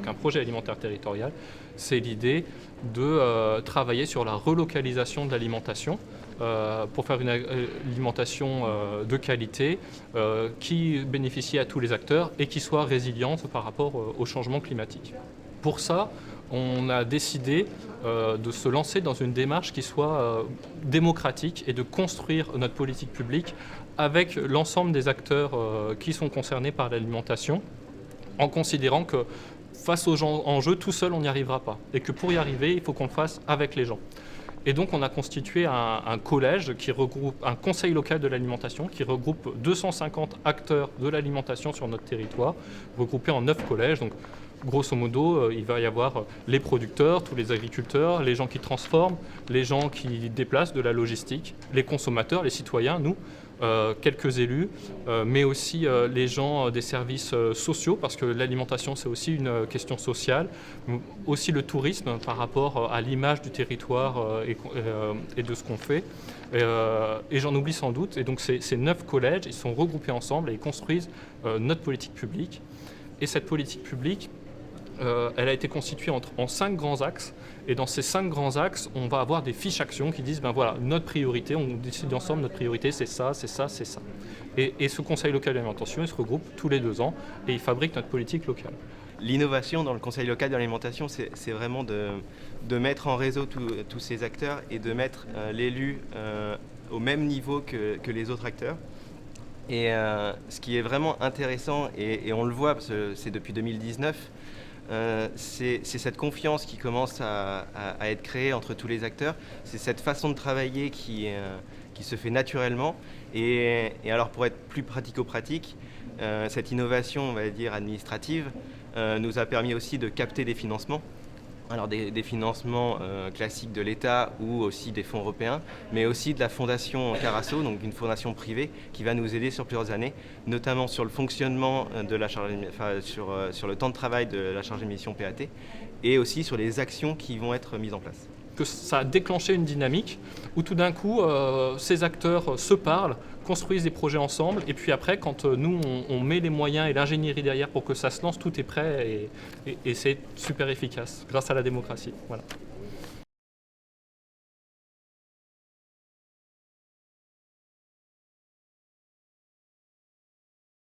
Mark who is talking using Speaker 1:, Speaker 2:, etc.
Speaker 1: donc un projet alimentaire territorial, c'est l'idée de travailler sur la relocalisation de l'alimentation pour faire une alimentation de qualité qui bénéficie à tous les acteurs et qui soit résiliente par rapport au changement climatique. Pour ça, on a décidé de se lancer dans une démarche qui soit démocratique et de construire notre politique publique avec l'ensemble des acteurs qui sont concernés par l'alimentation, en considérant que face aux enjeux, tout seul, on n'y arrivera pas. Et que pour y arriver, il faut qu'on le fasse avec les gens. Et donc, on a constitué un collège qui regroupe un conseil local de l'alimentation qui regroupe 250 acteurs de l'alimentation sur notre territoire, regroupés en 9 collèges. Donc, grosso modo, il va y avoir les producteurs, tous les agriculteurs, les gens qui transforment, les gens qui déplacent de la logistique, les consommateurs, les citoyens, nous, quelques élus, mais aussi les gens des services sociaux, parce que l'alimentation, c'est aussi une question sociale, aussi le tourisme par rapport à l'image du territoire et de ce qu'on fait. Et j'en oublie sans doute. Et donc ces 9 collèges, ils sont regroupés ensemble et ils construisent notre politique publique. Et cette politique publique, elle a été constituée en 5 grands axes. Et dans ces 5 grands axes, on va avoir des fiches actions qui disent, ben voilà, notre priorité, on décide ensemble, notre priorité, c'est ça, c'est ça, c'est ça. Et ce conseil local d'alimentation, il se regroupe tous les 2 ans et il fabrique notre politique locale.
Speaker 2: L'innovation dans le conseil local de l'alimentation, c'est vraiment de mettre en réseau tous ces acteurs et de mettre l'élu au même niveau que les autres acteurs. Et ce qui est vraiment intéressant, et on le voit, parce que c'est depuis 2019, c'est cette confiance qui commence à être créée entre tous les acteurs. C'est cette façon de travailler qui se fait naturellement. Et alors, pour être plus pratico-pratique, cette innovation, on va dire, administrative, nous a permis aussi de capter des financements. Alors des financements classiques de l'État ou aussi des fonds européens, mais aussi de la fondation Carasso, donc une fondation privée qui va nous aider sur plusieurs années, notamment sur le fonctionnement de la charge, sur le temps de travail de la chargée de mission PAT et aussi sur les actions qui vont être mises en place.
Speaker 1: Que ça a déclenché une dynamique où tout d'un coup, ces acteurs se parlent, construisent des projets ensemble, et puis après, quand nous, on met les moyens et l'ingénierie derrière pour que ça se lance, tout est prêt et c'est super efficace grâce à la démocratie. Voilà.